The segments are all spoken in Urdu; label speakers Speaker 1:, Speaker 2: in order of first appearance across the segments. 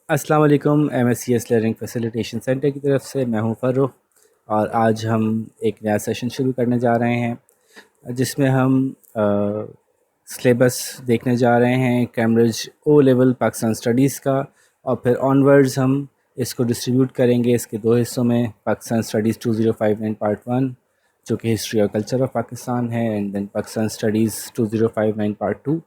Speaker 1: السلام علیکم، M S C S learning facilitation centre کی طرف سے میں ہوں فروخ، اور آج ہم ایک نیا سیشن شروع کرنے جا رہے ہیں جس میں ہم سلیبس دیکھنے جا رہے ہیں Cambridge O level Pakistan studies کا، اور پھر آنورڈز ہم اس کو ڈسٹریبیوٹ کریں گے اس کے دو حصوں میں، پاکستان اسٹڈیز 2059 پارٹ 1 جو کہ ہسٹری اور کلچر آف پاکستان ہے، and then Pakistan studies 2059 part 2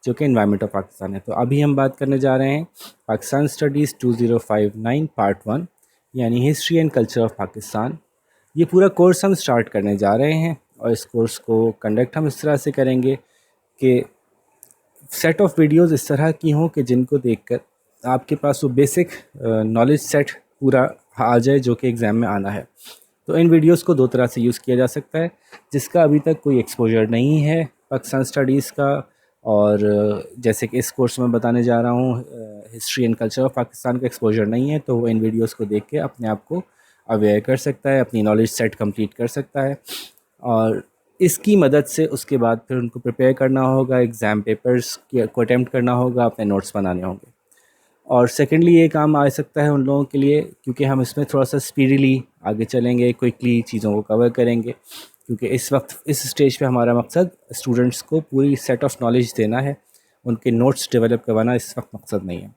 Speaker 1: جو کہ انوائرمنٹ آف پاکستان ہے۔ تو ابھی ہم بات کرنے جا رہے ہیں پاکستان اسٹڈیز 2059 پارٹ 1 یعنی history and culture of Pakistan. یہ پورا کورس ہم سٹارٹ کرنے جا رہے ہیں، اور اس کورس کو کنڈکٹ ہم اس طرح سے کریں گے کہ سیٹ آف ویڈیوز اس طرح کی ہوں کہ جن کو دیکھ کر آپ کے پاس وہ بیسک نالج سیٹ پورا آ جائے جو کہ ایگزام میں آنا ہے۔ تو ان ویڈیوز کو دو طرح سے یوز کیا جا سکتا ہے، جس کا ابھی تک کوئی ایکسپوجر نہیں ہے پاکستان اسٹڈیز کا، اور جیسے کہ اس کورس میں بتانے جا رہا ہوں history and culture of Pakistan کا ایکسپوجر نہیں ہے، تو وہ ان ویڈیوز کو دیکھ کے اپنے آپ کو اویئر کر سکتا ہے، اپنی نالج سیٹ کمپلیٹ کر سکتا ہے، اور اس کی مدد سے اس کے بعد پھر ان کو پریپیئر کرنا ہوگا، ایگزام پیپرز کو اٹیمپٹ کرنا ہوگا، اپنے نوٹس بنانے ہوں گے۔ اور سیکنڈلی یہ کام آ سکتا ہے ان لوگوں کے لیے کیونکہ ہم اس میں تھوڑا سا اسپیڈیلی آگے چلیں گے، کوئکلی چیزوں کو کور کریں گے، کیونکہ اس وقت اس اسٹیج پہ ہمارا مقصد اسٹوڈنٹس کو پوری سیٹ آف نالج دینا ہے، ان کے نوٹس ڈیولپ کروانا اس وقت مقصد نہیں ہے۔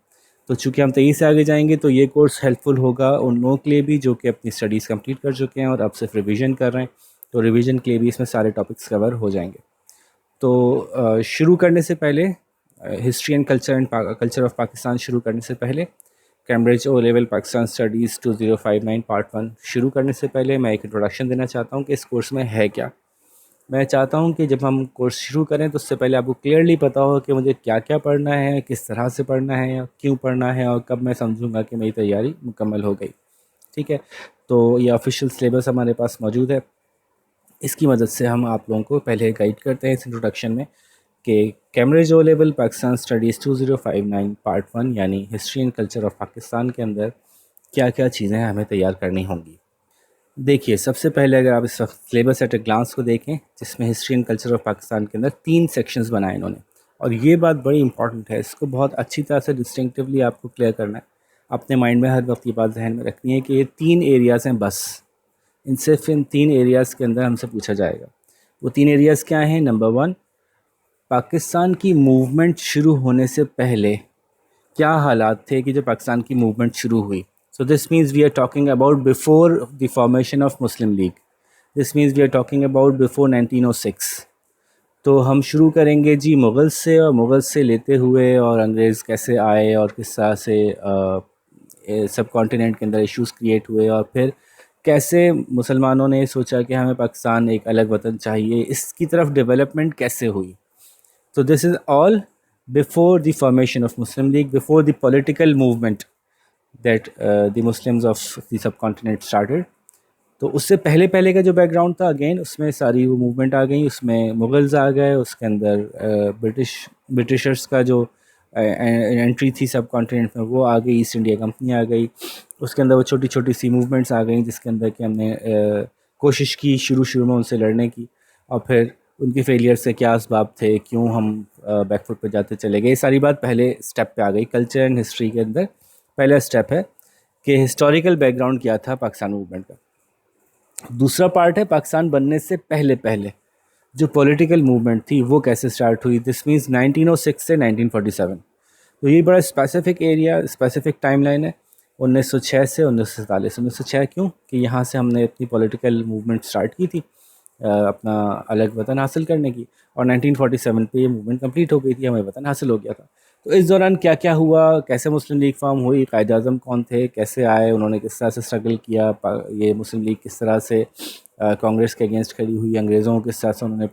Speaker 1: تو چونکہ ہم تیزی سے آگے جائیں گے تو یہ کورس ہیلپ فل ہوگا ان لوگوں کے لیے بھی جو کہ اپنی اسٹڈیز کمپلیٹ کر چکے ہیں اور اب صرف ریویژن کر رہے ہیں، تو ریویژن کے لیے بھی اس میں سارے ٹاپکس کور ہو جائیں گے۔ تو شروع کرنے سے پہلے history and culture of Pakistan شروع کرنے سے پہلے Cambridge O level Pakistan studies 2059 part 1 شروع کرنے سے پہلے میں ایک انٹروڈکشن دینا چاہتا ہوں کہ اس کورس میں ہے کیا۔ میں چاہتا ہوں کہ جب ہم کورس شروع کریں تو اس سے پہلے آپ کو کلیئرلی پتہ ہو کہ مجھے کیا کیا پڑھنا ہے، کس طرح سے پڑھنا ہے، کیوں پڑھنا ہے، اور کب میں سمجھوں گا کہ میری تیاری مکمل ہو گئی۔ ٹھیک ہے، تو یہ آفیشیل سلیبس ہمارے پاس موجود ہے، اس کی مدد سے ہم آپ لوگوں کو پہلے گائیڈ کرتے ہیں اس انٹروڈکشن میں کہ Cambridge O level Pakistan studies 2059 part 1 یعنی history and culture of Pakistan کے اندر کیا کیا چیزیں ہمیں تیار کرنی ہوں گی۔ دیکھیے، سب سے پہلے اگر آپ اس وقت سلیبس ایٹ اے گلانس کو دیکھیں، جس میں history and culture of Pakistan کے اندر 3 سیکشنز بنائے انہوں نے، اور یہ بات بڑی امپورٹنٹ ہے، اس کو بہت اچھی طرح سے ڈسٹنکٹیولی آپ کو کلیئر کرنا ہے، اپنے مائنڈ میں ہر وقت یہ بات ذہن میں رکھنی ہے کہ یہ 3 ایریاز ہیں بس، صرف ان 3 ایریاز کے اندر ہم سے پوچھا جائے گا۔ وہ 3 ایریاز کیا ہیں؟ نمبر 1، پاکستان کی موومنٹ شروع ہونے سے پہلے کیا حالات تھے کہ جو پاکستان کی موومنٹ شروع ہوئی۔ So this means we are talking about before the formation of Muslim League, this means we are talking about before 1906۔ تو ہم شروع کریں گے جی مغل سے، اور مغل سے لیتے ہوئے اور انگریز کیسے آئے اور کس طرح سے سب کانٹیننٹ کے اندر ایشوز کریٹ ہوئے، اور پھر کیسے مسلمانوں نے سوچا کہ ہمیں پاکستان ایک الگ وطن چاہیے، اس کی طرف ڈیولپمنٹ کیسے ہوئی۔ So this is all before the formation of Muslim League, before the political movement that the Muslims of the subcontinent started. تو اس سے پہلے پہلے کا جو بیک گراؤنڈ تھا، اگین اس میں ساری وہ موومنٹ آ گئی، اس میں مغلز آ گئے، اس کے اندر برٹشرس کا جو انٹری تھی سب کانٹیننٹ میں وہ آ گئی، ایسٹ انڈیا کمپنی آ گئی، اس کے اندر وہ چھوٹی چھوٹی سی موومنٹس آ گئیں جس کے اندر کہ ہم نے کوشش کی شروع میں ان سے لڑنے کی، اور پھر ان کی فیلئر سے کیا اسباب تھے، کیوں ہم بیک فٹ پہ جاتے چلے گئے، یہ ساری بات پہلے سٹیپ پہ آ گئی۔ کلچر اینڈ ہسٹری کے اندر پہلا سٹیپ ہے کہ ہسٹوریکل بیک گراؤنڈ کیا تھا پاکستان موومنٹ کا۔ دوسرا پارٹ ہے پاکستان بننے سے پہلے پہلے جو پولیٹیکل موومنٹ تھی وہ کیسے سٹارٹ ہوئی، دس مینس 1906 سے 1947۔ تو یہ بڑا specific area, specific time line ہے، 1906 سے 1947۔ 1906 کیوں کہ یہاں سے ہم نے اپنی پولیٹیکل موومنٹ سٹارٹ کی تھی اپنا الگ وطن حاصل کرنے کی، اور 1947 پہ یہ موومنٹ کمپلیٹ ہو گئی تھی، ہمیں وطن حاصل ہو گیا تھا۔ تو اس دوران کیا کیا ہوا، کیسے مسلم لیگ فارم ہوئی، قائد اعظم کون تھے، کیسے آئے، انہوں نے کس طرح سے اسٹرگل کیا، یہ مسلم لیگ کس طرح سے کانگریس کے اگینسٹ کھڑی ہوئی، انگریزوں کو کس طرح سے انہوں نے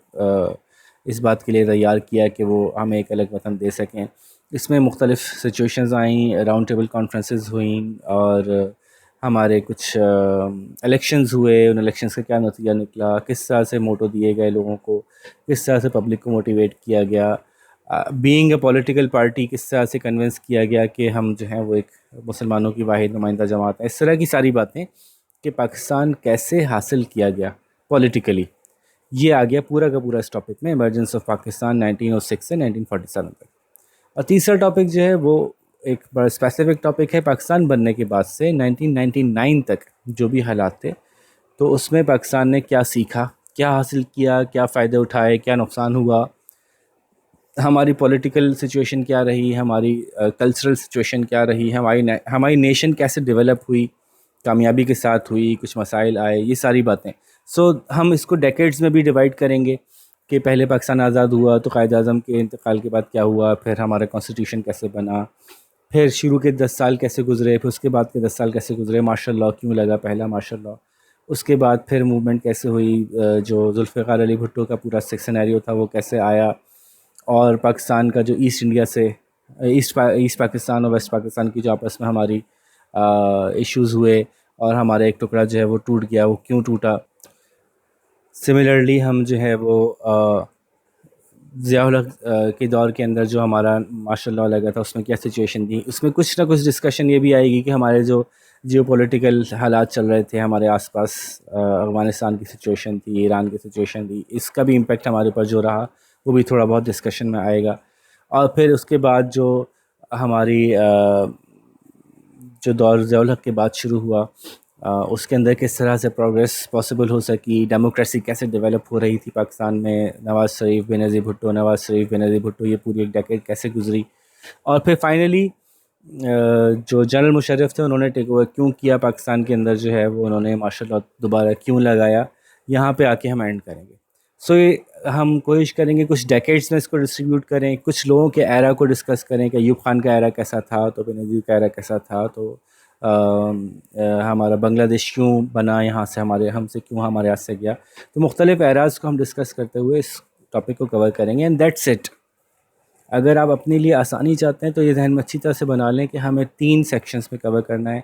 Speaker 1: اس بات کے لیے تیار کیا کہ وہ ہمیں ایک الگ وطن دے سکیں۔ اس میں مختلف سچویشنز آئیں، راؤنڈ ٹیبل کانفرنسز ہوئیں، اور ہمارے کچھ الیکشنز ہوئے، ان الیکشنز کا کیا نتیجہ نکلا، کس طرح سے موٹو دیے گئے لوگوں کو، کس طرح سے پبلک کو موٹیویٹ کیا گیا، بینگ اے پولیٹیکل پارٹی کس طرح سے کنونس کیا گیا کہ ہم جو ہیں وہ ایک مسلمانوں کی واحد نمائندہ جماعت ہے۔ اس طرح کی ساری باتیں کہ پاکستان کیسے حاصل کیا گیا پولیٹیکلی، یہ آ گیا پورا کا پورا اس ٹاپک میں، ایمرجنس آف پاکستان 1906 سے 1947 تک۔ اور تیسرا ٹاپک جو ہے وہ ایک بڑا اسپیسیفک ٹاپک ہے پاکستان بننے کے بعد سے 1999 تک جو بھی حالات تھے، تو اس میں پاکستان نے کیا سیکھا، کیا حاصل کیا، کیا فائدے اٹھائے، کیا نقصان ہوا، ہماری پولیٹیکل سچویشن کیا رہی، ہماری کلچرل سچویشن کیا رہی، ہماری نیشن کیسے ڈیولپ ہوئی، کامیابی کے ساتھ ہوئی، کچھ مسائل آئے، یہ ساری باتیں. سو ہم اس کو ڈیکیڈز میں بھی ڈیوائڈ کریں گے کہ پہلے پاکستان آزاد ہوا تو قائد اعظم کے انتقال کے بعد کیا ہوا، پھر ہمارا کانسٹیٹیوشن کیسے بنا، پھر شروع کے 10 سال کیسے گزرے، پھر اس کے بعد کے 10 سال کیسے گزرے، مارشل لاء کیوں لگا پہلا مارشل لاء، اس کے بعد پھر موومنٹ کیسے ہوئی، جو ذوالفقار علی بھٹو کا پورا سینیریو تھا وہ کیسے آیا، اور پاکستان کا جو ایسٹ انڈیا سے ایسٹ پاکستان اور ویسٹ پاکستان کی جو آپس میں ہماری ایشوز ہوئے اور ہمارا ایک ٹکڑا جو ہے وہ ٹوٹ گیا، وہ کیوں ٹوٹا. سملرلی ہم جو ہے وہ ضیاء الحق کے دور کے اندر جو ہمارا مارشل لاء لگا تھا اس میں کیا سچویشن تھی، اس میں کچھ نہ کچھ ڈسکشن یہ بھی آئے گی کہ ہمارے جو جیو پولیٹیکل حالات چل رہے تھے ہمارے آس پاس، افغانستان کی سچویشن تھی، ایران کی سچویشن تھی، اس کا بھی امپیکٹ ہمارے اوپر جو رہا وہ بھی تھوڑا بہت ڈسکشن میں آئے گا. اور پھر اس کے بعد جو ہماری جو دور ضیاء الحق کے بعد شروع ہوا اس کے اندر کس طرح سے پروگریس پاسبل ہو سکی، ڈیموکریسی کیسے ڈیولپ ہو رہی تھی پاکستان میں، نواز شریف بے نظیر بھٹو یہ پوری ایک ڈیکیڈ کیسے گزری، اور پھر فائنلی جو جنرل مشرف تھے انہوں نے ٹیک اوور کیوں کیا پاکستان کے اندر جو ہے وہ انہوں نے ماشاء اللہ دوبارہ کیوں لگایا، یہاں پہ آ کے ہم اینڈ کریں گے. سو ہم کوشش کریں گے کچھ ڈیکیڈز میں اس کو ڈسٹریبیوٹ کریں، کچھ لوگوں کے ایرا کو ڈسکس کریں کہ ایوب خان کا ایرا کیسا تھا، تو بے نظیر کا ایرا کیسا تھا، تو ہمارا بنگلہ دیش کیوں بنا، یہاں سے ہم سے کیوں ہمارے ہاتھ سے گیا. تو مختلف ایراز کو ہم ڈسکس کرتے ہوئے اس ٹاپک کو کور کریں گے، اینڈ دیٹس اٹ. اگر آپ اپنے لیے آسانی چاہتے ہیں تو یہ ذہن میں اچھی طرح سے بنا لیں کہ ہمیں 3 سیکشنز میں کور کرنا ہے.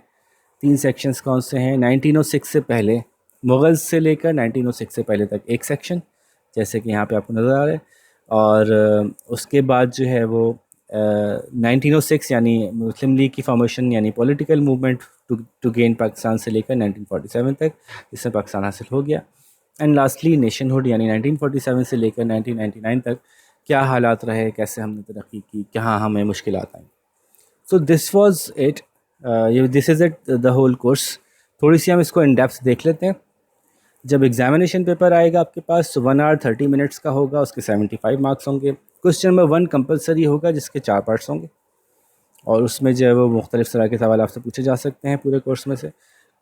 Speaker 1: 3 سیکشنز کون سے ہیں؟ 1906 سے پہلے، مغل سے لے کر 1906 سے پہلے تک ایک سیکشن جیسے کہ یہاں پہ آپ کو نظر آ رہا ہے، اور اس کے بعد جو ہے وہ 1906 یعنی مسلم لیگ کی فارمیشن یعنی political movement to gain Pakistan سے لے کر 1947 تک جس میں پاکستان حاصل ہو گیا، اینڈ لاسٹلی نیشن ہوڈ یعنی 1947 سے لے کر 1999 تک کیا حالات رہے، کیسے ہم نے ترقی کی، کہاں ہمیں مشکلات آئیں. So this was it, this is it the whole course. تھوڑی سی ہم اس کو ان ڈیپتھ دیکھ لیتے ہیں. جب ایگزامینیشن پیپر آئے گا آپ کے پاس تو 1 hour 30 minutes کا ہوگا، اس کے 75 مارکس ہوں گے. کوشچن نمبر 1 کمپلسری ہوگا جس کے 4 پارٹس ہوں گے، اور اس میں جو ہے وہ مختلف طرح کے سوال آپ سے پوچھے جا سکتے ہیں پورے کورس میں سے.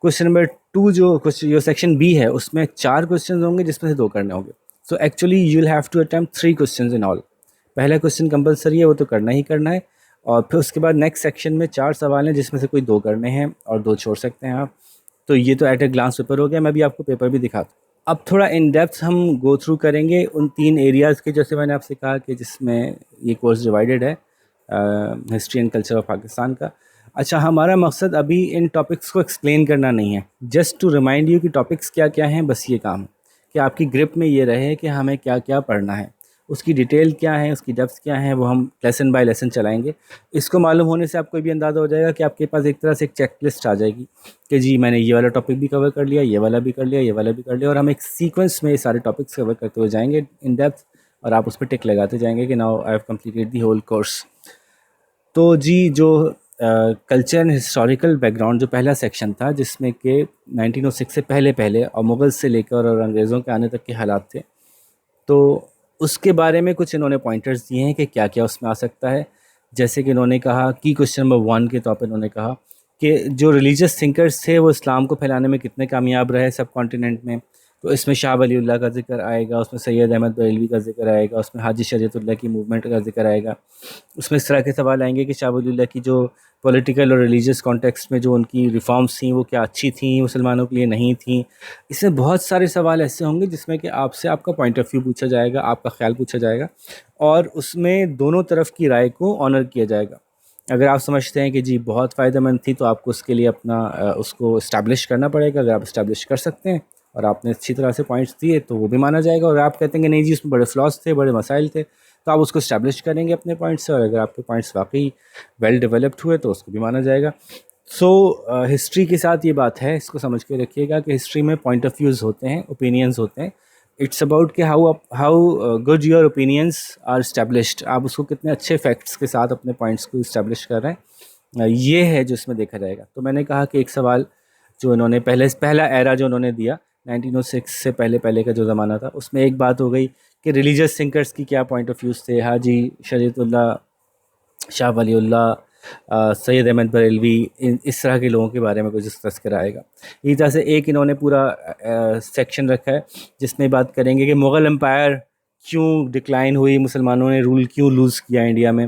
Speaker 1: کوشچن نمبر 2 جو سیکشن بی ہے اس میں 4 کوشچنز ہوں گے جس میں سے 2 کرنے ہوں گے. So actually you will have to attempt 3 questions in all. پہلا کوشچن کمپلسری ہے، وہ تو کرنا ہی کرنا ہے، اور پھر اس کے بعد نیکسٹ سیکشن میں 4 سوال ہیں جس میں سے کوئی 2 کرنے ہیں اور 2 چھوڑ سکتے ہیں آپ. تو یہ تو ایٹ اے گلانس پیپر ہو گیا. میں بھی آپ کو پیپر بھی دکھاتا ہوں. اب تھوڑا ان ڈیپتھ ہم گو تھرو کریں گے ان 3 ایریاز کے، جیسے میں نے آپ سے کہا کہ جس میں یہ کورس ڈیوائیڈڈ ہے، history and culture of Pakistan کا. اچھا، ہمارا مقصد ابھی ان ٹاپکس کو ایکسپلین کرنا نہیں ہے، جسٹ ٹو ریمائنڈ یو کہ ٹاپکس کیا کیا ہیں، بس یہ کام ہے کہ آپ کی گرپ میں یہ رہے کہ ہمیں کیا کیا پڑھنا ہے، اس کی ڈیٹیل کیا ہے، اس کی ڈیپتھ کیا ہے، وہ ہم لیسن بائی لیسن چلائیں گے. اس کو معلوم ہونے سے آپ کو بھی اندازہ ہو جائے گا کہ آپ کے پاس ایک طرح سے ایک چیک لسٹ آ جائے گی کہ جی میں نے یہ والا ٹاپک بھی کور کر لیا، یہ والا بھی کر لیا، یہ والا بھی کر لیا، اور ہم ایک سیکوینس میں یہ سارے ٹاپکس کور کرتے ہوئے جائیں گے ان ڈیپتھ، اور آپ اس پہ ٹک لگاتے جائیں گے کہ now I have completed the whole course. تو جی، جو culture and historical back ground جو پہلا سیکشن تھا جس میں کہ 1906 سے پہلے اور مغل سے لے کر اور انگریزوں کے آنے تک کے حالات تھے، تو اس کے بارے میں کچھ انہوں نے پوائنٹرز دیے ہیں کہ کیا کیا اس میں آ سکتا ہے. جیسے کہ انہوں نے کہا کہ کوشچن نمبر 1 کے طور پہ انہوں نے کہا کہ جو ریلیجس تھنکرز تھے وہ اسلام کو پھیلانے میں کتنے کامیاب رہے سب کانٹیننٹ میں. تو اس میں شاہ ولی اللہ کا ذکر آئے گا، اس میں سید احمد بریلوی کا ذکر آئے گا، اس میں حاجی شریعت اللہ کی موومنٹ کا ذکر آئے گا. اس میں اس طرح کے سوال آئیں گے کہ شاہ ولی اللہ کی جو پولیٹیکل اور ریلیجس کانٹیکسٹ میں جو ان کی ریفارمز تھیں وہ کیا اچھی تھیں، مسلمانوں کے لیے نہیں تھیں. اس میں بہت سارے سوال ایسے ہوں گے جس میں کہ آپ سے آپ کا پوائنٹ آف ویو پوچھا جائے گا، آپ کا خیال پوچھا جائے گا، اور اس میں دونوں طرف کی رائے کو آنر کیا جائے گا. اگر آپ سمجھتے ہیں کہ جی بہت فائدہ مند تھی تو آپ کو اس کے لیے اپنا اس کو اسٹیبلش کرنا پڑے گا. اگر آپ اسٹیبلش کر سکتے ہیں اور آپ نے اچھی طرح سے پوائنٹس دیے تو وہ بھی مانا جائے گا. اور آپ کہتے ہیں کہ نہیں جی اس میں بڑے فلاز تھے، بڑے مسائل تھے، تو آپ اس کو اسٹیبلش کریں گے اپنے پوائنٹس سے، اور اگر آپ کے پوائنٹس واقعی ویل ڈیولپڈ ہوئے تو اس کو بھی مانا جائے گا. سو ہسٹری کے ساتھ یہ بات ہے، اس کو سمجھ کے رکھیے گا کہ ہسٹری میں پوائنٹ آف ویوز ہوتے ہیں، اوپینینز ہوتے ہیں. اٹس اباؤٹ کہ how good your opinions are established, آپ اس کو کتنے اچھے فیکٹس کے ساتھ اپنے پوائنٹس کو اسٹیبلش کر رہے ہیں. یہ ہے جو اس میں دیکھا جائے گا. تو میں نے کہا کہ ایک سوال جو انہوں نے پہلا ایرا جو انہوں نے دیا 1906 سے پہلے کا جو زمانہ تھا، اس میں ایک بات ہو گئی کہ ریلیجیس تھنکرس کی کیا پوائنٹ آف ویوز تھے. حاجی شریعت اللہ، شاہ ولی اللہ، سید احمد بریلوی، اس طرح کے لوگوں کے بارے میں کچھ تذکرہ آئے گا. اسی طرح سے ایک انہوں نے پورا سیکشن رکھا ہے جس میں بات کریں گے کہ مغل امپائر کیوں ڈکلائن ہوئی، مسلمانوں نے رول کیوں لوز کیا انڈیا میں.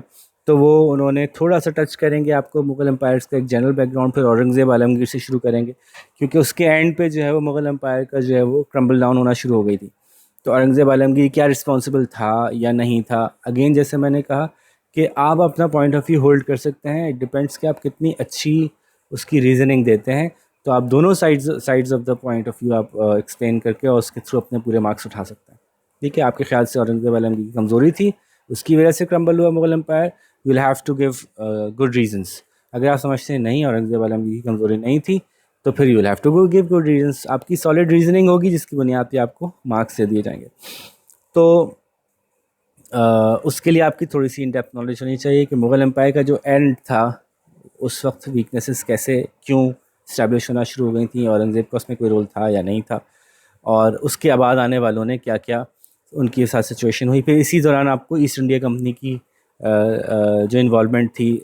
Speaker 1: تو وہ انہوں نے تھوڑا سا ٹچ کریں گے آپ کو مغل امپائرس کا ایک جنرل بیک گراؤنڈ، پھر اورنگزیب عالمگیر سے شروع کریں گے کیونکہ اس کے اینڈ پہ جو ہے وہ مغل امپائر کا جو ہے وہ کرمبل ڈاؤن ہونا شروع ہو گئی تھی. تو اورنگزیب عالمگیر کیا رسپانسبل تھا یا نہیں تھا، اگین جیسے میں نے کہا کہ آپ اپنا پوائنٹ آف ویو ہولڈ کر سکتے ہیں، اٹ ڈپینڈس کہ آپ کتنی اچھی اس کی ریزننگ دیتے ہیں. تو آپ دونوں sides of the point of view آپ ایکسپلین کر کے اور اس کے تھرو اپنے پورے مارکس اٹھا سکتے ہیں. ٹھیک ہے، آپ کے خیال سے اورنگزیب عالمگیر کی کمزوری تھی، اس کی وجہ سے کرمبل ہوا Mughal empire, you will have to give good reasons. اگر آپ سمجھتے ہیں نہیں اورنگزیب عالمگیر کی کمزوری نہیں تھی تو پھر you will have to give good reasons. آپ کی سالڈ ریزننگ ہوگی جس کی بنیاد پہ آپ کو مارکس دے دیے جائیں گے. تو اس کے لیے آپ کی تھوڑی سی ان ڈیپتھ نالج ہونی چاہیے کہ مغل امپائر کا جو اینڈ تھا اس وقت ویکنیسز کیسے کیوں اسٹیبلش ہونا شروع ہو گئی تھیں، اورنگزیب کا اس میں کوئی رول تھا یا نہیں تھا، اور اس کے بعد آنے والوں نے کیا کیا ان کی ساتھ سچویشن ہوئی. پھر اسی دوران آپ کو ایسٹ انڈیا کمپنی کی جو انوالومنٹ تھی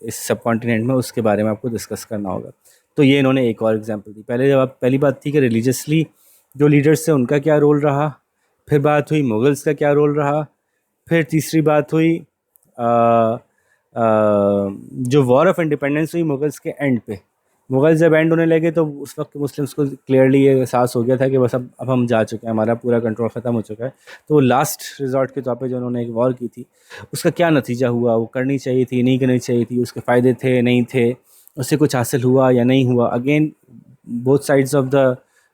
Speaker 1: اس سب کانٹیننٹ میں، اس کے بارے میں آپ کو ڈسکس کرنا ہوگا. تو یہ انہوں نے ایک اور ایگزامپل دی. پہلی بات تھی کہ ریلیجیسلی جو لیڈرس تھے ان کا کیا رول رہا، پھر بات ہوئی مغلس کا کیا رول رہا، پھر تیسری بات ہوئی جو وار آف انڈیپینڈنس ہوئی مغلس کے اینڈ پہ. مغل جب اینڈ ہونے لگے تو اس وقت مسلمس کو کلیئرلی یہ احساس ہو گیا تھا کہ بس اب ہم جا چکے ہیں، ہمارا پورا کنٹرول ختم ہو چکا ہے. تو وہ لاسٹ ریزورٹ کے طور پہ جو انہوں نے ایک وار کی تھی اس کا کیا نتیجہ ہوا، وہ کرنی چاہیے تھی نہیں کرنی چاہیے تھی، اس کے فائدے تھے نہیں تھے، اس سے کچھ حاصل ہوا یا نہیں ہوا. Again both sides of the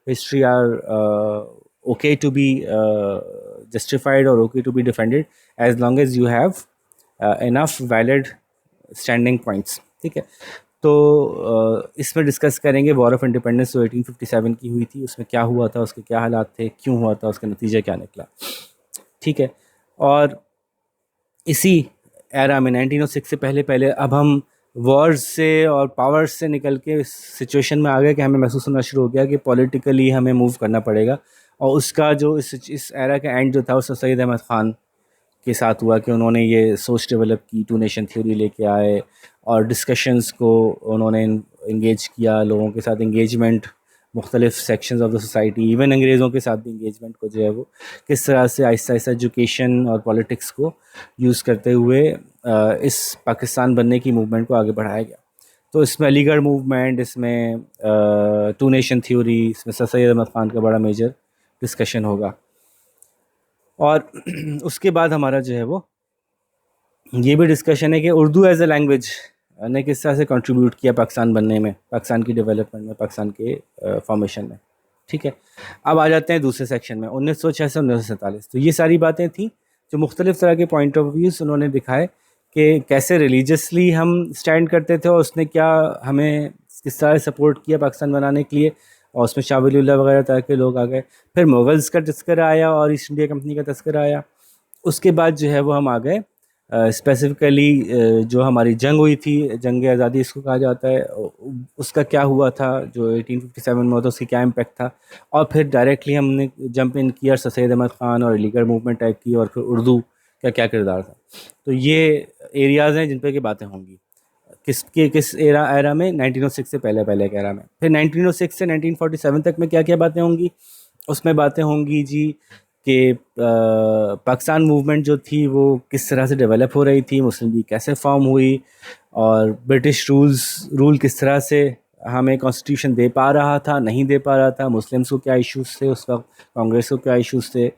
Speaker 1: history are okay to be justified اور okay to be defended as long as you have enough valid standing points. ٹھیک ہے، تو اس میں ڈسکس کریں گے وار آف انڈیپینڈنس جو 1857 کی ہوئی تھی، اس میں کیا ہوا تھا، اس کے کیا حالات تھے، کیوں ہوا تھا، اس کا نتیجہ کیا نکلا. ٹھیک ہے، اور اسی ایرا میں 1906 سے پہلے اب ہم وارز سے اور پاورز سے نکل کے اس سچویشن میں آ گئے کہ ہمیں محسوس ہونا شروع ہو گیا کہ پولیٹیکلی ہمیں موو کرنا پڑے گا. اور اس کا جو اس ایرا کا اینڈ جو تھا اس میں سید احمد خان کے ساتھ ہوا کہ انہوں نے یہ سوچ ڈیولپ کی، ٹو نیشن تھیوری لے کے آئے اور ڈسکشنز کو انہوں نے انگیج کیا، لوگوں کے ساتھ انگیجمنٹ، مختلف sections of the society, even انگریزوں کے ساتھ بھی انگیجمنٹ کو جو ہے وہ کس طرح سے آہستہ آہستہ ایجوکیشن اور پالیٹکس کو یوز کرتے ہوئے اس پاکستان بننے کی موومنٹ کو آگے بڑھایا گیا. تو اس میں علی گڑھ موومنٹ، اس میں ٹو نیشن تھیوری، اس میں سر سید احمد خان کا بڑا میجر ڈسکشن ہوگا. اور اس کے بعد ہمارا جو ہے وہ یہ بھی ڈسکشن ہے کہ اردو ایز اے لینگویج نے کس طرح سے کنٹریبیوٹ کیا پاکستان بننے میں، پاکستان کی ڈیولپمنٹ میں، پاکستان کے فارمیشن میں. ٹھیک ہے، اب آ جاتے ہیں دوسرے سیکشن میں 1906 سے 1947. تو یہ ساری باتیں تھیں جو مختلف طرح کے پوائنٹ آف ویوز انہوں نے دکھائے کہ کیسے ریلیجیسلی ہم اسٹینڈ کرتے تھے اور اس نے کیا ہمیں کس طرح سپورٹ کیا پاکستان بنانے کے لیے، اور اس میں شاہ ولی اللہ وغیرہ طرح کے لوگ آ گئے. پھر مغلز کا تذکرہ آیا اور ایسٹ انڈیا کمپنی کا تذکرہ آیا. اس کے بعد جو ہے وہ ہم آ گئے اسپیسیفکلی جو ہماری جنگ ہوئی تھی، جنگ آزادی اس کو کہا جاتا ہے، اس کا کیا ہوا تھا جو 1857 میں ہوتا، اس کی کیا امپیکٹ تھا. اور پھر ڈائریکٹلی ہم نے جمپ ان کیا سر سید احمد خان اور علی گڑھ موومنٹ ٹائپ کی، اور پھر اردو کا کیا کردار تھا. تو یہ ایریاز ہیں جن پہ کہ باتیں ہوں گی کس ایرا میں، 1906 سے پہلے کے ایرا میں. پھر 1906 سے 1947 تک میں کیا کیا باتیں ہوں گی، اس میں باتیں ہوں گی جی کہ پاکستان موومنٹ جو تھی وہ کس طرح سے ڈیولپ ہو رہی تھی، مسلم لیگ کیسے فارم ہوئی، اور برٹش رول کس طرح سے ہمیں کانسٹیٹیوشن دے پا رہا تھا نہیں دے پا رہا تھا، مسلمس کو کیا ایشوز تھے اس وقت، کانگریس کو کیا ایشوز تھے،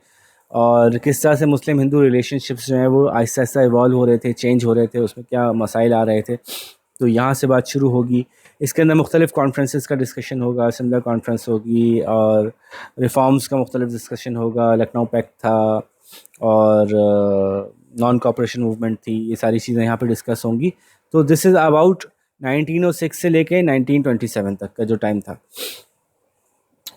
Speaker 1: اور کس طرح سے مسلم ہندو ریلیشن شپس جو ہیں وہ آہستہ آہستہ ایوالو ہو رہے تھے، چینج ہو رہے تھے، اس میں کیا مسائل آ رہے تھے. تو یہاں سے بات شروع ہوگی. اس کے اندر مختلف کانفرنسز کا ڈسکشن ہوگا، سملا کانفرنس ہوگی اور ریفارمز کا مختلف ڈسکشن ہوگا، لکھنؤ پیکٹ تھا اور نان کوآپریشن موومنٹ تھی، یہ ساری چیزیں یہاں پہ ڈسکس ہوں گی. تو دس از اباؤٹ 1906 سے لے کے 1927 تک کا جو ٹائم تھا.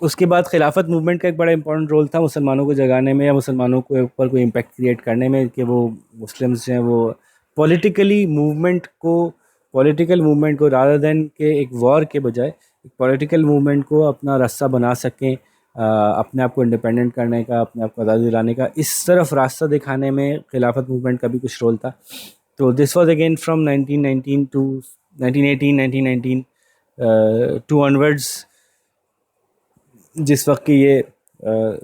Speaker 1: اس کے بعد خلافت موومنٹ کا ایک بڑا امپورٹنٹ رول تھا مسلمانوں کو جگانے میں یا مسلمانوں کے اوپر کوئی امپیکٹ کریٹ کرنے میں، کہ وہ مسلمز جو ہیں وہ پولیٹیکلی موومنٹ کو پولیٹیکل موومنٹ کو رادر دین کہ ایک وار کے بجائے ایک پولیٹیکل موومنٹ کو اپنا راستہ بنا سکیں، اپنے آپ کو انڈیپینڈنٹ کرنے کا، اپنے آپ کو آزادی دلانے کا، اس طرف راستہ دکھانے میں خلافت موومنٹ کا بھی کچھ رول تھا. تو this was again from 1919 to 1918 1919 to onwards, جس وقت کی یہ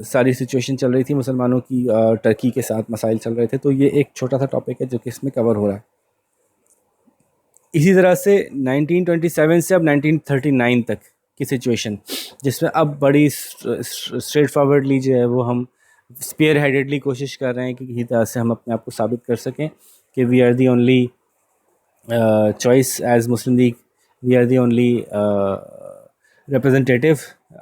Speaker 1: ساری سچویشن چل رہی تھی مسلمانوں کی، ٹرکی کے ساتھ مسائل چل رہے تھے. تو یہ ایک چھوٹا سا ٹاپک ہے جو کہ اس میں کور ہو رہا ہے. اسی طرح سے 1927 سے اب 1939 تک کی سچویشن، جس میں اب بڑی اسٹریٹ فارورڈلی جو ہے وہ ہم اسپیئر ہیڈڈلی کوشش کر رہے ہیں کہ کسی طرح سے ہم اپنے آپ کو ثابت کر سکیں کہ we are the only choice as Muslim League, we are the only representative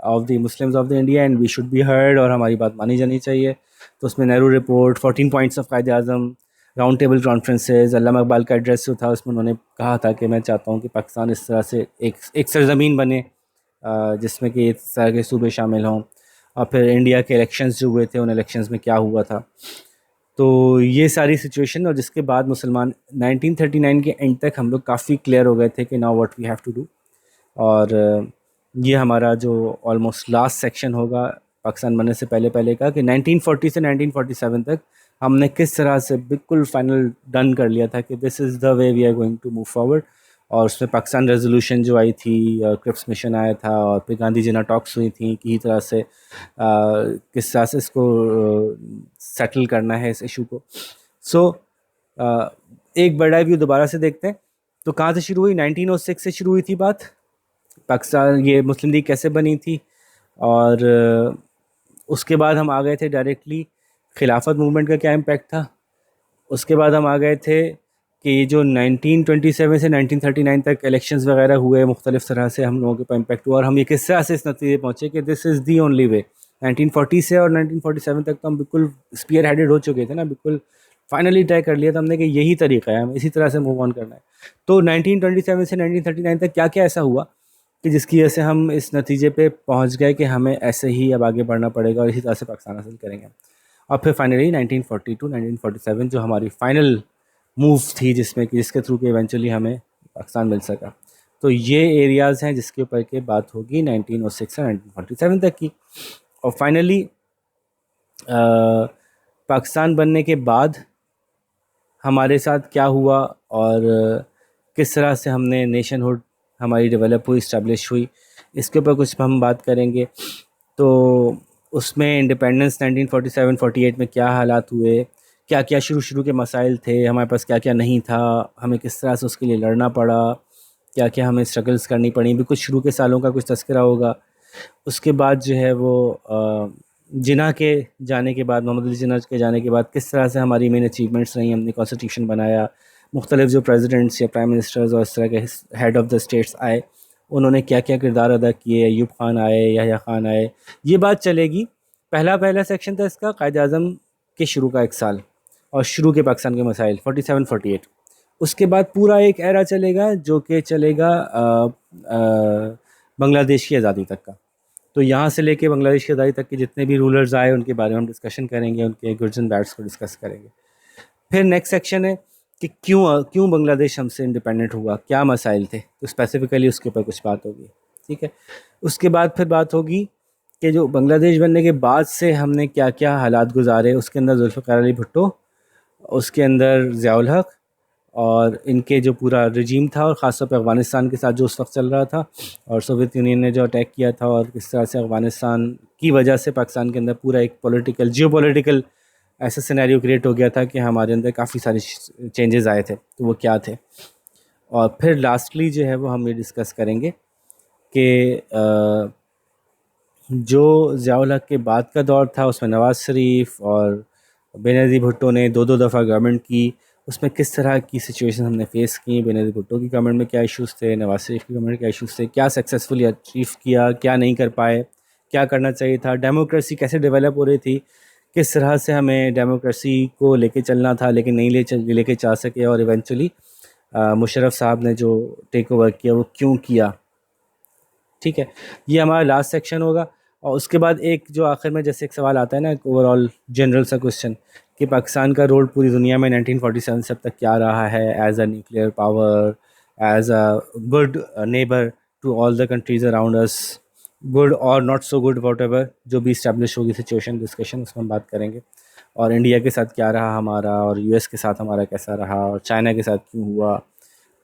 Speaker 1: of the Muslims of the India and we should be heard, اور ہماری بات مانی جانی چاہیے. تو اس میں Nehru report, 14 points of Quaid Azam, round table conferences, علامہ اقبال کا ایڈریس جو تھا اس میں انہوں نے کہا تھا کہ میں چاہتا ہوں کہ پاکستان اس طرح سے ایک سرزمین بنے جس میں کہ اس طرح کے صوبے شامل ہوں. اور پھر انڈیا کے الیکشنز جو ہوئے تھے ان الیکشنز میں کیا ہوا تھا. تو یہ ساری سچویشن، اور جس کے بعد مسلمان 1939 کے اینڈ تک ہم لوگ کافی کلیئر ہو گئے تھے کہ now what we have to do. اور یہ ہمارا جو آلموسٹ لاسٹ سیکشن ہوگا پاکستان بننے سے پہلے کا، کہ 1940 سے 1947 تک ہم نے کس طرح سے بالکل فائنل ڈن کر لیا تھا کہ this is the way we are going to move forward. اور اس میں پاکستان ریزولوشن جو آئی تھی، کرپس مشن آیا تھا، اور پھر گاندھی جنا ٹاکس ہوئی تھیں کسی طرح سے کس طرح سے اس کو سیٹل کرنا ہے اس ایشو کو. سو ایک بڑا ویو دوبارہ سے دیکھتے ہیں. تو کہاں سے شروع ہوئی؟ 1906 سے شروع ہوئی تھی بات. پاکستان یہ مسلم لیگ کیسے بنی تھی، اور اس کے بعد ہم آ گئے تھے ڈائریکٹلی خلافت موومنٹ کا کیا امپیکٹ تھا. اس کے بعد ہم آ گئے تھے کہ یہ جو 1927 سے 1939 تک الیکشنز وغیرہ ہوئے، مختلف طرح سے ہم لوگوں کے اوپر امپیکٹ ہوا، اور ہم یہ کس طرح سے اس نتیجے پہنچے کہ this is the only way. 1940 سے اور 1947 تک تو ہم بالکل اسپیئر ہیڈڈ ہو چکے تھے نا، بالکل فائنلی طے کر لیا تھا ہم نے کہ یہی طریقہ ہے، ہم اسی طرح سے موو آن کرنا ہے. تو 1927 سے 1939 تک کیا کیا ایسا ہوا کہ جس کی وجہ سے ہم اس نتیجے پہ پہنچ گئے کہ ہمیں ایسے ہی اب آگے بڑھنا پڑے گا اور اسی طرح سے پاکستان حاصل کریں گے. اور پھر فائنلی 1942 1947 جو ہماری فائنل موو تھی، جس کے تھرو کہ ایونچولی ہمیں پاکستان مل سکا. تو یہ ایریاز ہیں جس کے اوپر کے بات ہوگی 1906 سے 1947 تک کی. اور فائنلی پاکستان بننے کے بعد ہمارے ساتھ کیا ہوا اور کس طرح سے ہم نے نیشن ہوڈ ہماری ڈیولپ ہوئی، اسٹیبلش ہوئی، اس کے اوپر کچھ ہم بات کریں گے. تو اس میں انڈیپینڈنس 1947-48 میں کیا حالات ہوئے، کیا کیا شروع کے مسائل تھے، ہمارے پاس کیا کیا نہیں تھا، ہمیں کس طرح سے اس کے لیے لڑنا پڑا، کیا کیا ہمیں اسٹرگلس کرنی پڑیں، بھی کچھ شروع کے سالوں کا کچھ تذکرہ ہوگا. اس کے بعد جو ہے وہ جناح کے جانے کے بعد، محمد علی جناح کے جانے کے بعد کس طرح سے ہماری مین اچیومنٹس رہیں، ہم نے کانسٹیٹیوشن بنایا، مختلف جو پریزیڈنٹس یا پرائم منسٹرز اور اس طرح کے ہیڈ آف دا اسٹیٹس آئے انہوں نے کیا کیا کردار ادا کیے، ایوب خان آئے، یحییٰ خان آئے، یہ بات چلے گی. پہلا سیکشن تھا اس کا قائد اعظم کے شروع کا 1 سال اور شروع کے پاکستان کے مسائل 47-48. اس کے بعد پورا ایک ایرا چلے گا جو کہ چلے گا بنگلہ دیش کی آزادی تک کا. تو یہاں سے لے کے بنگلہ دیش کی آزادی تک کے جتنے بھی رولرز آئے ان کے بارے میں ہم ڈسکشن کریں گے، ان کے گڈز اینڈ بیڈس کو ڈسکس کریں گے. پھر نیکسٹ سیکشن ہے کہ کیوں بنگلہ دیش ہم سے انڈیپینڈنٹ ہوا، کیا مسائل تھے، تو اسپیسیفکلی اس کے اوپر کچھ بات ہوگی. ٹھیک ہے. اس کے بعد پھر بات ہوگی کہ جو بنگلہ دیش بننے کے بعد سے ہم نے کیا کیا حالات گزارے، اس کے اندر ذوالفقار علی بھٹو، اس کے اندر ضیاء الحق اور ان کے جو پورا رجیم تھا، اور خاص طور پہ افغانستان کے ساتھ جو اس وقت چل رہا تھا، اور سوویت یونین نے جو اٹیک کیا تھا، اور کس طرح سے افغانستان کی وجہ سے پاکستان کے اندر پورا ایک جیو پولیٹیکل ایسا سینیریو کریٹ ہو گیا تھا کہ ہمارے اندر کافی سارے چینجز آئے تھے. تو وہ کیا تھے. اور پھر لاسٹلی جو ہے وہ ہم یہ ڈسکس کریں گے کہ جو ضیاء الحق کے بعد کا دور تھا اس میں نواز شریف اور بینظیر بھٹو نے 2 دفعہ گورنمنٹ کی، اس میں کس طرح کی سچویشن ہم نے فیس کی. بینظیر بھٹو کی گورنمنٹ میں کیا ایشوز تھے، نواز شریف کی گورنمنٹ میں کیا ایشوز تھے، کیا سکسیزفلی اچیو کیا، کیا نہیں کر پائے، کیا کرنا چاہیے تھا، ڈیموکریسی کیسے ڈیولپ ہو رہی تھی، کس طرح سے ہمیں ڈیموکریسی کو لے کے چلنا تھا لیکن نہیں لے کے چل سکے، اور ایونچولی مشرف صاحب نے جو ٹیک اوور کیا وہ کیوں کیا. ٹھیک ہے. یہ ہمارا لاسٹ سیکشن ہوگا. اور اس کے بعد ایک جو آخر میں جیسے ایک سوال آتا ہے نا، ایک اوور آل جنرل سا کوشچن کہ پاکستان کا رول پوری دنیا میں 1947 سے اب تک کیا رہا ہے as a nuclear power, as a good neighbor to all the countries around us, good or not so good whatever جو بھی اسٹیبلش ہوگی سچویشن ڈسکشن اس میں ہم بات کریں گے. اور انڈیا کے ساتھ کیا رہا ہمارا, اور یو ایس کے ساتھ ہمارا کیسا رہا, اور چائنا کے ساتھ کیوں ہوا.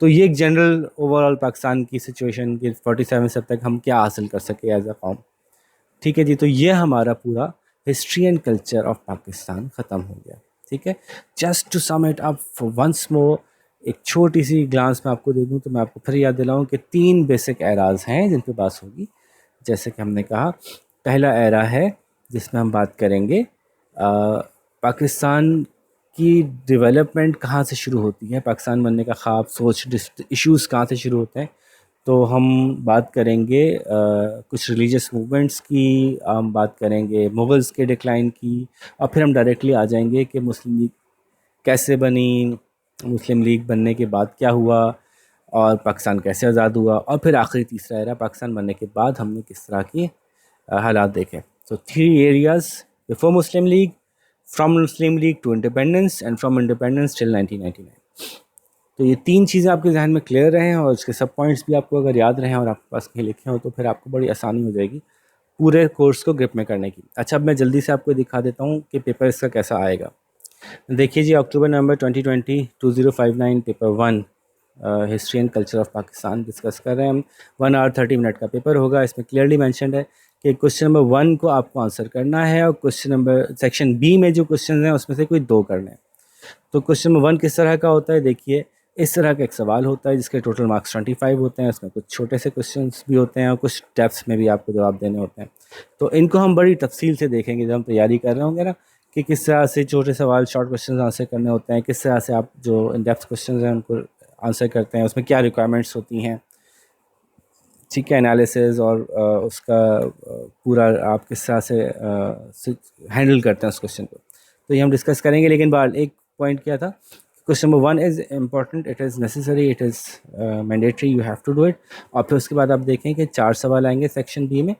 Speaker 1: تو یہ ایک جنرل اوور آل پاکستان کی سچویشن کی 47 سے تک ہم کیا حاصل کر سکے ایز اے قوم. ٹھیک ہے جی, تو یہ ہمارا پورا history and culture of Pakistan ختم ہو گیا. ٹھیک ہے, just to sum it up once more, ایک چھوٹی سی گلانس میں آپ کو دے دوں تو میں آپ کو پھر یاد دلاؤں کہ 3 بیسک ایراز ہیں جن پہ بات ہوگی. جیسے کہ ہم نے کہا, پہلا ایرا ہے جس میں ہم بات کریں گے پاکستان کی ڈیولپمنٹ کہاں سے شروع ہوتی ہے, پاکستان بننے کا خواب, سوچ, ایشوز کہاں سے شروع ہوتے ہیں. تو ہم بات کریں گے کچھ ریلیجیس موومنٹس کی, ہم بات کریں گے مغلز کے ڈکلائن کی, اور پھر ہم ڈائریکٹلی آ جائیں گے کہ مسلم لیگ کیسے بنی, مسلم لیگ بننے کے بعد کیا ہوا, اور پاکستان کیسے آزاد ہوا, اور پھر آخری تیسرا ایرا پاکستان بننے کے بعد ہم نے کس طرح کی حالات دیکھے. تو 3 areas before Muslim League, from Muslim League to independence, and from independence till 1999. تو یہ 3 چیزیں آپ کے ذہن میں کلیئر رہیں, اور اس کے سب پوائنٹس بھی آپ کو اگر یاد رہیں اور آپ کے پاس کہیں لکھے ہوں تو پھر آپ کو بڑی آسانی ہو جائے گی پورے کورس کو گرپ میں کرنے کی. اچھا, اب میں جلدی سے آپ کو دکھا دیتا ہوں کہ پیپر اس کا کیسا آئے گا. دیکھیے جی, اکتوبر نومبر 2020 2059 paper 1 history and culture of Pakistan discuss کر رہے ہیں ہم. 1 hour 30 منٹ کا پیپر ہوگا. اس میں کلیئرلی مینشنڈ ہے کہ کوشچن نمبر 1 کو آپ کو آنسر کرنا ہے, اور کوشچن نمبر سیکشن بی میں جو کوشچنز ہیں اس میں سے کوئی 2 کرنے ہیں. تو کوشچن نمبر 1 کس طرح کا ہوتا ہے, دیکھیے اس طرح کا ایک سوال ہوتا ہے جس کے ٹوٹل مارکس 25 ہوتے ہیں. اس میں کچھ چھوٹے سے کوشچنس بھی ہوتے ہیں اور کچھ ڈیپتھس میں بھی آپ کو جواب دینے ہوتے ہیں. تو ان کو ہم بڑی تفصیل سے دیکھیں گے جب ہم تیاری کر رہے ہوں گے نا, کہ کس طرح سے چھوٹے سوال شارٹ کوشچنز آنسر کرنے ہوتے ہیں, کس طرح سے آپ جو ان ڈیپتھ کوشچنز ہیں ان کو آنسر کرتے ہیں, اس میں کیا ریکوائرمنٹس ہوتی ہیں. ٹھیک ہے, انالیسز اور اس کا پورا آپ کس طرح سے ہینڈل کرتے ہیں اس کوشچن کو, تو یہ ہم ڈسکس کریں گے. لیکن بہرحال ایک پوائنٹ کیا تھا, question number 1 is important, it is necessary, it is mandatory, you have to do it. اور پھر اس کے بعد آپ دیکھیں کہ 4 سوال آئیں گے سیکشن بی میں,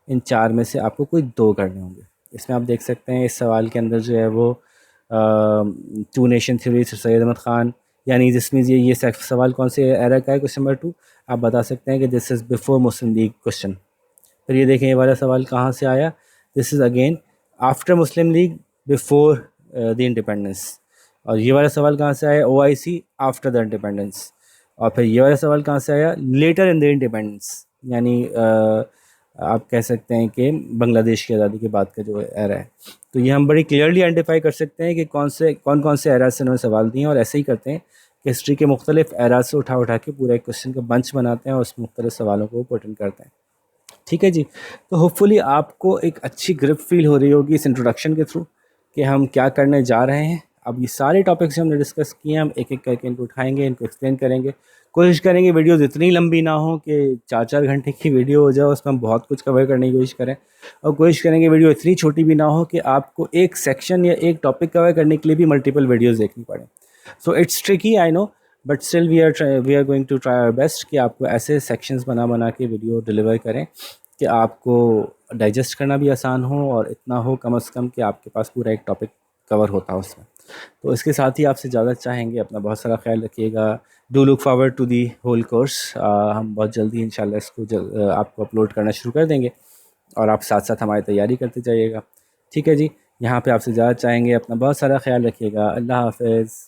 Speaker 1: ان 4 میں سے آپ کو کوئی 2 کرنے ہوں گے. اس میں آپ دیکھ سکتے ہیں اس سوال کے اندر جو ہے وہ 2 نیشن تھیوری سید احمد خان, یعنی جس میں یہ سوال کون سے ایرا کا ہے, کوشچن نمبر 2 آپ بتا سکتے ہیں کہ this is before Muslim League question. پھر یہ دیکھیں یہ والا سوال کہاں سے آیا, this is again after Muslim League before the independence. اور یہ والا سوال کہاں سے آیا, او آئی سی آفٹر دا انڈیپینڈنس. اور پھر یہ والا سوال کہاں سے آیا, لیٹر ان دی انڈیپینڈنس, یعنی آپ کہہ سکتے ہیں کہ بنگلہ دیش کی آزادی کے بعد کا جو ایرا ہے. تو یہ ہم بڑی کلیئرلی آئیڈینٹیفائی کر سکتے ہیں کہ کون سے ایراز سے انہوں نے سوال دیے ہیں, اور ایسے ہی کرتے ہیں کہ ہسٹری کے مختلف ایراز سے اٹھا کے پورا ایک کوشچن کا بنچ بناتے ہیں اور اس مختلف سوالوں کو پوٹن کرتے ہیں. ٹھیک ہے جی, تو ہوپ فلی آپ کو ایک اچھی گرپ فیل ہو رہی ہوگی اس انٹروڈکشن کے تھرو کہ ہم کیا کرنے جا رہے ہیں. اب یہ سارے ٹاپکس جو ہم نے ڈسکس کیے ہیں ہم ایک ایک کر کے ان کو اٹھائیں گے, ان کو ایکسپلین کریں گے. کوشش کریں گے ویڈیوز اتنی لمبی نہ ہوں کہ 4 گھنٹے کی ویڈیو ہو جائے, اس میں ہم بہت کچھ کور کرنے کی کوشش کریں, اور کوشش کریں گے ویڈیو اتنی چھوٹی بھی نہ ہو کہ آپ کو ایک سیکشن یا ایک ٹاپک کور کرنے کے لیے بھی ملٹیپل ویڈیوز دیکھنی پڑیں. So it's tricky, I know, but still we are going to try our best کہ آپ کو ایسے سیکشنز بنا کے ویڈیو ڈلیور کریں کہ آپ کو ڈائجسٹ کرنا بھی آسان ہو, اور اتنا ہو کم از کم کہ آپ کے پاس پورا ایک ٹاپک کور ہوتا ہے اس میں. تو اس کے ساتھ ہی آپ سے زیادہ چاہیں گے اپنا بہت سارا خیال رکھیے گا. Do look forward to the whole course. ہم بہت جلدی انشاءاللہ اس کو آپ کو اپلوڈ کرنا شروع کر دیں گے, اور آپ ساتھ ساتھ ہماری تیاری کرتے جائیے گا. ٹھیک ہے جی, یہاں پہ آپ سے زیادہ چاہیں گے اپنا بہت سارا خیال رکھیے گا. اللہ حافظ.